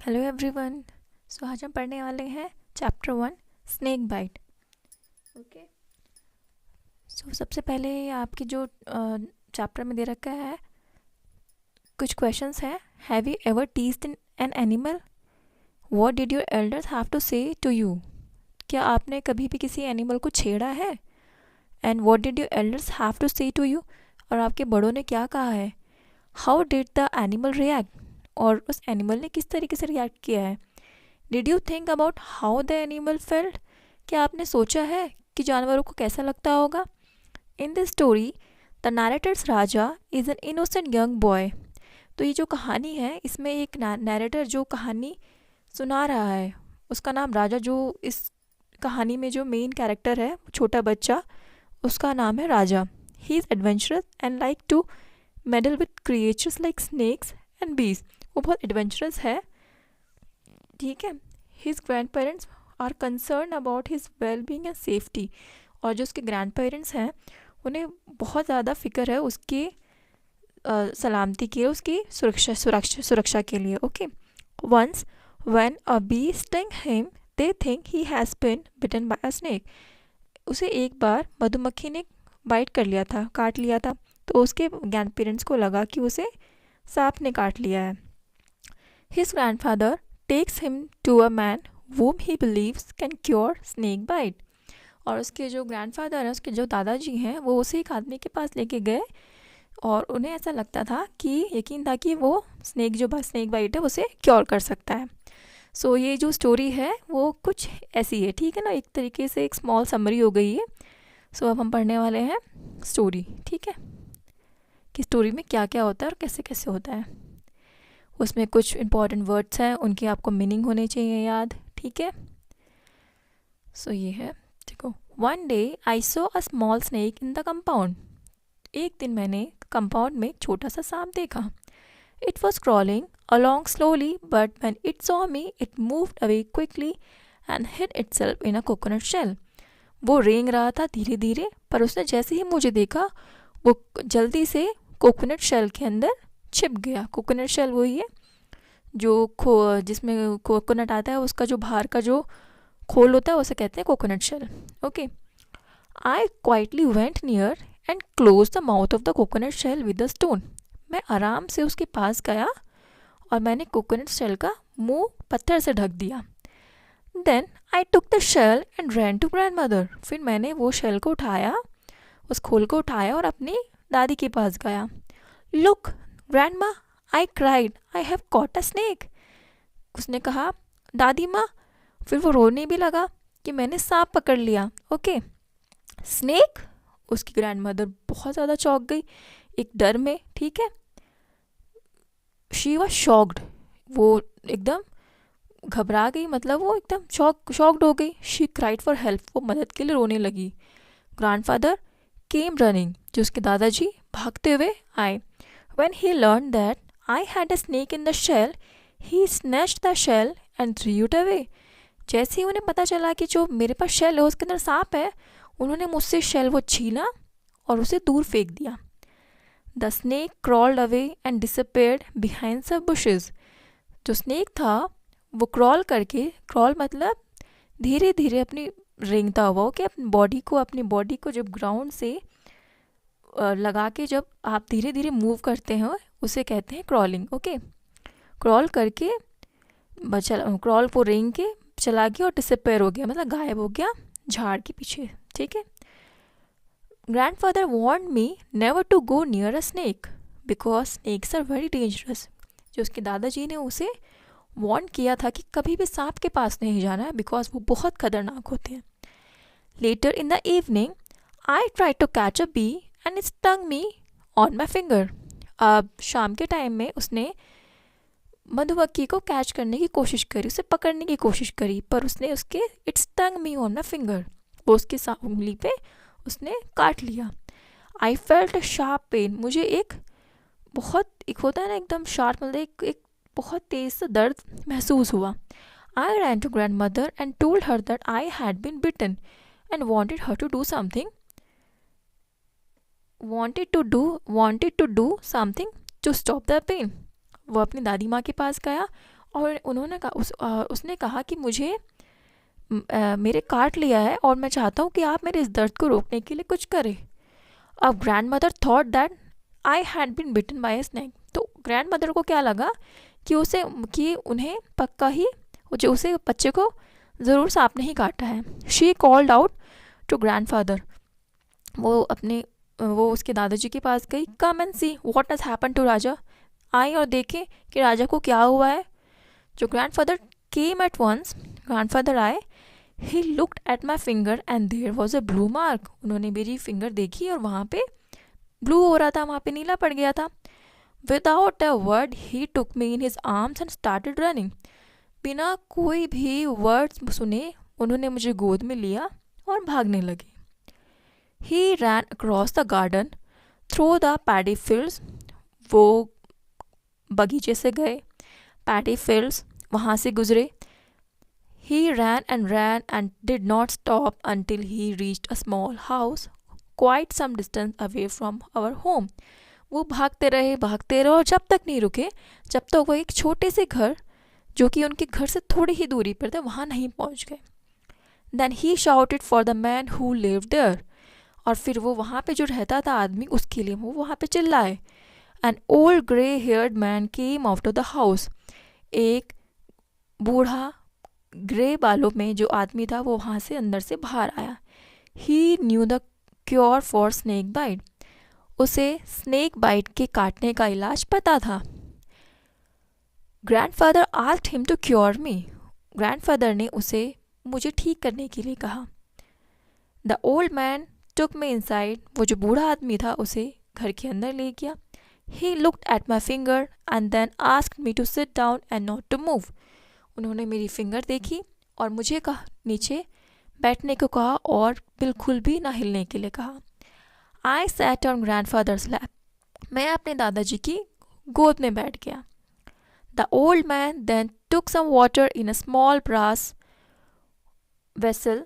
Hello everyone. सो आज हम पढ़ने वाले हैं चैप्टर 1 स्नेक बाइट। ओके। सो सबसे पहले आपके जो चैप्टर में दे रखा है कुछ क्वेश्चंस हैं। Have you ever teased an animal? What did your elders have to say to you? क्या आपने कभी भी किसी एनिमल को छेड़ा है? And what did your elders have to say to you? और आपके बड़ों ने क्या कहा है? How did the animal react? और उस एनिमल ने किस तरीके से रिएक्ट किया है? Did you think about how the animal felt? क्या आपने सोचा है कि जानवरों को कैसा लगता होगा? In this story the narrator's Raja is an innocent young boy. तो ये जो कहानी है इसमें एक नैरेटर जो कहानी सुना रहा है उसका नाम राजा, जो इस कहानी में जो मेन कैरेक्टर है छोटा बच्चा उसका नाम है Raja. He is adventurous and like to meddle with creatures like snakes and bees. वो बहुत एडवेंचरस है, ठीक है। His grandparents are concern about his well being and safety. और जो उसके ग्रैंड पेरेंट्स हैं उन्हें बहुत ज़्यादा फिक्र है उसकी सलामती के, उसकी सुरक्षा के लिए। Okay. Once when a bee sting him they think he has been bitten by a snake. उसे एक बार मधुमक्खी ने बाइट कर लिया था, काट लिया था, तो उसके ग्रैंड पेरेंट्स को लगा कि उसे सांप ने काट लिया है। His grandfather takes him to a man whom he believes can cure snake bite। और उसके जो ग्रैंडफादर हैं, उसके जो दादाजी हैं, वो उसे एक आदमी के पास लेके गए और उन्हें ऐसा लगता था कि यकीन था कि वो स्नेक बाइट है उसे क्योर कर सकता है। सो ये जो स्टोरी है वो कुछ ऐसी है, ठीक है ना। एक तरीके से एक स्मॉल समरी हो गई है। सो अब हम पढ़ने वाले हैं स्टोरी, ठीक है, कि स्टोरी में क्या क्या होता है और कैसे कैसे होता है। उसमें कुछ इंपॉर्टेंट वर्ड्स हैं, उनके आपको मीनिंग होने चाहिए याद, ठीक है। सो ये है, देखो। One day I saw a small snake in the compound. एक दिन मैंने कंपाउंड में एक छोटा सा सांप देखा। It was crawling along slowly but when it saw me it moved away quickly and hid itself in a coconut shell. वो रेंग रहा था धीरे धीरे, पर उसने जैसे ही मुझे देखा वो जल्दी से कोकोनट शेल के अंदर छिप गया। कोकोनट शेल वही है जो जिसमें कोकोनट आता है, उसका जो बाहर का जो खोल होता है उसे कहते हैं coconut shell. Okay. I quietly went near and close the mouth of the coconut shell with the stone. मैं आराम से उसके पास गया और मैंने कोकोनट शेल का मुंह पत्थर से ढक दिया। Then I took the shell and ran to grandmother. फिर मैंने वो शेल को उठाया, उस खोल को उठाया और अपनी दादी के पास गया। Look grandma, I cried, I have caught a snake. उसने कहा दादी माँ। फिर वो रोने भी लगा कि मैंने सांप पकड़ लिया। ओके। स्नेक? उसकी ग्रैंड मदर बहुत ज़्यादा चौंक गई, एक डर में, ठीक है। She was shocked. वो एकदम घबरा गई, मतलब वो एकदम शॉक्ड हो गई। शी क्राइड फॉर हेल्प, वो मदद के लिए रोने लगी। ग्रैंडफादर केम रनिंग, जो उसके दादाजी भागते हुए आए। When he learned that I had a snake in the shell, he snatched the shell and threw it away। जैसे ही उन्हें पता चला कि जो मेरे पास शेल है उसके अंदर सांप है, उन्होंने मुझसे शेल वो छीना और उसे दूर फेंक दिया। The snake crawled away and disappeared behind some bushes। जो स्नेक था वो क्रॉल मतलब धीरे धीरे अपनी रेंगता हुआ, कि अपनी बॉडी को जब ग्राउंड से लगा के जब आप धीरे धीरे मूव करते हैं उसे कहते हैं क्रॉलिंग। ओके। क्रॉल करके क्रॉल को रेंग के चला गया और डिसअपेयर हो गया, मतलब गायब हो गया झाड़ के पीछे, ठीक है। Grandfather warned me never to go near a snake because snakes are very dangerous. जो उसके दादाजी ने उसे वार्न किया था कि कभी भी सांप के पास नहीं जाना है, बिकॉज वो बहुत खतरनाक होते हैं। Later in the evening I try to catch a bee and it stung me on my finger. अब शाम के टाइम में उसने मधुमक्खी को कैच करने की कोशिश करी, उसे पकड़ने की कोशिश करी, पर उसने उसके it stung me on my finger, वो उसकी उंगली पे उसने काट लिया। I felt a sharp pain, मुझे एक होता है ना एकदम शार्प, मतलब एक बहुत तेज सा दर्द महसूस हुआ। I ran to grandmother and told her that I had been bitten and wanted to do something to stop the pain। वो अपनी दादी माँ के पास गया और उन्होंने कहा उसने कहा कि मुझे मेरे काट लिया है और मैं चाहता हूँ कि आप मेरे इस दर्द को रोकने के लिए कुछ करें। अब grandmother thought that I had been bitten by a snake. तो ग्रैंड मदर को क्या लगा कि उन्हें पक्का ही जो उसे बच्चे को ज़रूर सांप ने ही काटा है। She called out to grandfather. वो उसके दादाजी के पास गई। Come and see what has happen to Raja. आई और देखें कि राजा को क्या हुआ है। जो grandfather came at once. Grandfather आए। He looked at my finger and there was a blue mark. उन्होंने मेरी फिंगर देखी और वहाँ पे ब्लू हो रहा था, वहाँ पे नीला पड़ गया था। Without a word he took me in his arms and started running. बिना कोई भी वर्ड सुने उन्होंने मुझे गोद में लिया और भागने लगे। He ran across the garden through the paddy fields. वो बगीचे से गए, पैडी फील्ड्स वहाँ से गुजरे। He ran and did not stop until he reached a small house quite some distance away from our home. वो भागते रहे और जब तक नहीं रुके जब तक वो एक छोटे से घर जो कि उनके घर से थोड़ी ही दूरी पर था वहाँ नहीं पहुँच गए। Then he shouted for the man who lived there. और फिर वो वहाँ पे जो रहता था आदमी उसके लिए वो वहाँ पे चिल्लाए। An old grey-haired man came out of the house. एक बूढ़ा ग्रे बालों में जो आदमी था वो वहाँ से अंदर से बाहर आया। He knew the cure for snake bite. उसे स्नेक बाइट के काटने का इलाज पता था। Grandfather asked him to cure me. Grandfather ने उसे मुझे ठीक करने के लिए कहा। The old man took me inside. वो जो बूढ़ा आदमी था उसे घर के अंदर ले गया। He looked at my finger and then asked me to sit down and not to move. उन्होंने मेरी फिंगर देखी और मुझे कहा नीचे बैठने को कहा और बिल्कुल भी ना हिलने के लिए कहा। I sat on grandfather's lap. मैं अपने दादाजी की गोद में बैठ गया। The old man then took some water in a small brass vessel.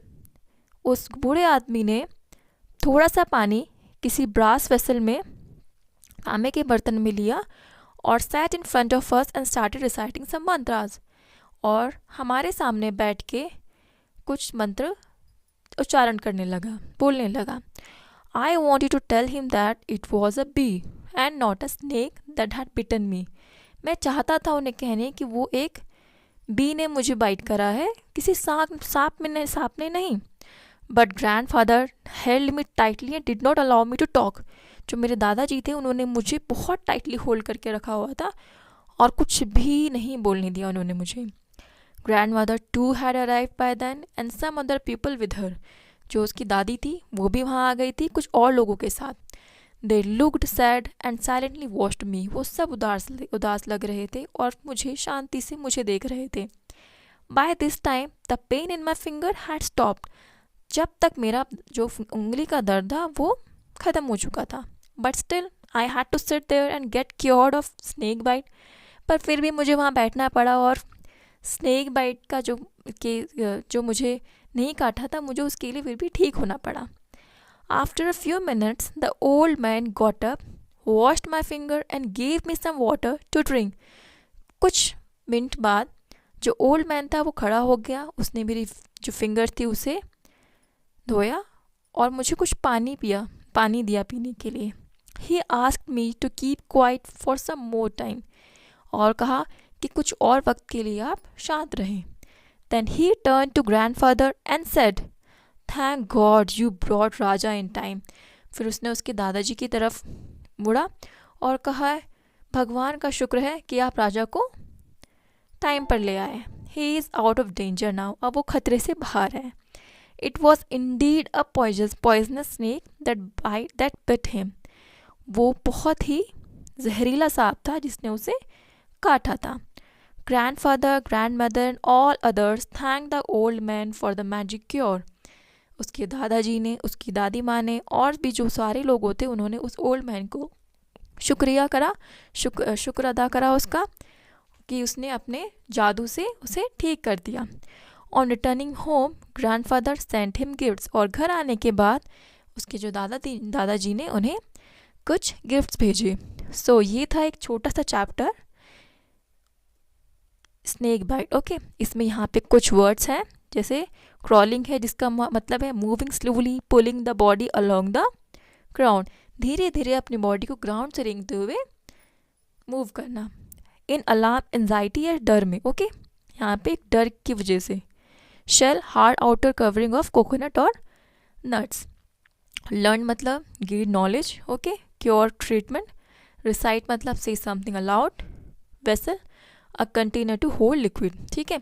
उस बूढ़े आदमी ने थोड़ा सा पानी किसी ब्रास वेसल में तांबे के बर्तन में लिया और sat in front of us and started reciting some mantras. और हमारे सामने बैठ के कुछ मंत्र उच्चारण करने लगा, बोलने लगा। I wanted to tell him that it was a bee and not a snake that had bitten me. मैं चाहता था उन्हें कहने कि वो एक बी ने मुझे बाइट करा है, किसी सांप ने नहीं। But grandfather held me tightly and did not allow me to talk. जो मेरे दादाजी थे उन्होंने मुझे बहुत टाइटली होल्ड करके रखा हुआ था और कुछ भी नहीं बोलने दिया उन्होंने मुझे। Grandmother too had arrived by then and some other people with her. जो उसकी दादी थी वो भी वहाँ आ गई थी कुछ और लोगों के साथ। They looked sad and silently watched me. वो सब उदास लग रहे थे और मुझे शांति से मुझे देख रहे थे। By this time the pain in my finger had stopped. जब तक मेरा जो उंगली का दर्द था वो ख़त्म हो चुका था। But still I had to sit there and get cured of snake bite. पर फिर भी मुझे वहाँ बैठना पड़ा और स्नेक बाइट का जो मुझे नहीं काटा था मुझे उसके लिए फिर भी ठीक होना पड़ा। After a few minutes the old man got up, washed my finger and gave me some water to drink. कुछ मिनट बाद जो ओल्ड मैन था वो खड़ा हो गया, उसने मेरी जो फिंगर थी उसे धोया और मुझे कुछ पानी दिया पीने के लिए। He asked me to keep quiet for some more time. और कहा कि कुछ और वक्त के लिए आप शांत रहें। Then he turn to grandfather and said thank God you brought Raja in time. फिर उसने उसके दादाजी की तरफ मुड़ा और कहा भगवान का शुक्र है कि आप राजा को टाइम पर ले आए। He is out of danger now. अब वो खतरे से बाहर है। It was indeed a poisonous snake that bit him. वो बहुत ही जहरीला सांप था जिसने उसे काटा था। Grandfather, grandmother and all others thank the old man for the magic cure. उसके दादाजी ने, उसकी दादी माँ ने और भी जो सारे लोग होते उन्होंने उस ओल्ड मैन को शुक्र अदा करा उसका कि उसने अपने जादू से उसे ठीक कर दिया। On returning home grandfather sent him gifts. और घर आने के बाद उसके जो दादाजी ने उन्हें कुछ गिफ्ट्स भेजे। सो ये था एक छोटा सा चैप्टर स्नेक बाइट। ओके, इसमें यहाँ पे कुछ वर्ड्स हैं, जैसे क्रॉलिंग है जिसका मतलब है moving slowly, pulling the body along the ground, धीरे धीरे अपनी बॉडी को ग्राउंड से रेंगते हुए मूव करना। इन अलार्म एंजाइटी या डर में, ओके यहाँ पे डर की वजह से। Shell hard outer covering of coconut और नट्स। लर्न मतलब gain knowledge, okay. Cure treatment. Recite मतलब से something aloud. Vessel a container to hold liquid. ठीक है,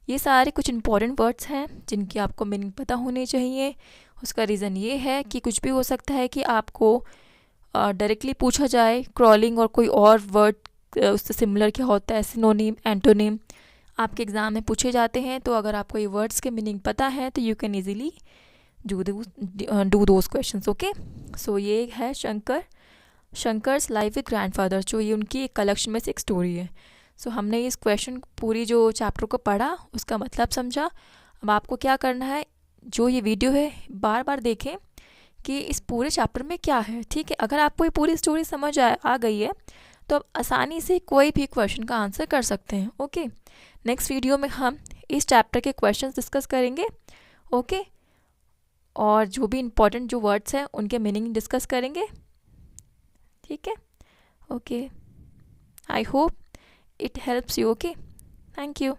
ये सारे कुछ इंपॉर्टेंट वर्ड्स हैं जिनकी आपको मीनिंग पता होने चाहिए। उसका रीज़न ये है कि कुछ भी हो सकता है कि आपको डायरेक्टली पूछा जाए क्रॉलिंग और कोई और वर्ड उससे सिमिलर क्या होता है, सिनोनिम, एंटोनिम आपके एग्ज़ाम में पूछे जाते हैं। तो अगर आपको ये वर्ड्स के मीनिंग पता है तो you can easily do those questions. Okay, so ये है शंकर्स लाइफ विद ग्रैंडफादर, जो ये उनकी एक कलेक्शन में से एक स्टोरी है। सो हमने इस क्वेश्चन पूरी जो चैप्टर को पढ़ा, उसका मतलब समझा। अब आपको क्या करना है, जो ये वीडियो है बार बार देखें कि इस पूरे चैप्टर में क्या है। ठीक है, अगर आपको ये पूरी स्टोरी समझ आ गई है तो आप आसानी से कोई भी क्वेश्चन का आंसर कर सकते हैं। ओके, नेक्स्ट वीडियो में हम इस चैप्टर के क्वेश्चंस डिस्कस करेंगे। ओके, और जो भी इम्पोर्टेंट जो वर्ड्स हैं उनके मीनिंग डिस्कस करेंगे। ठीक है, okay, I hope it helps you. Okay, thank you.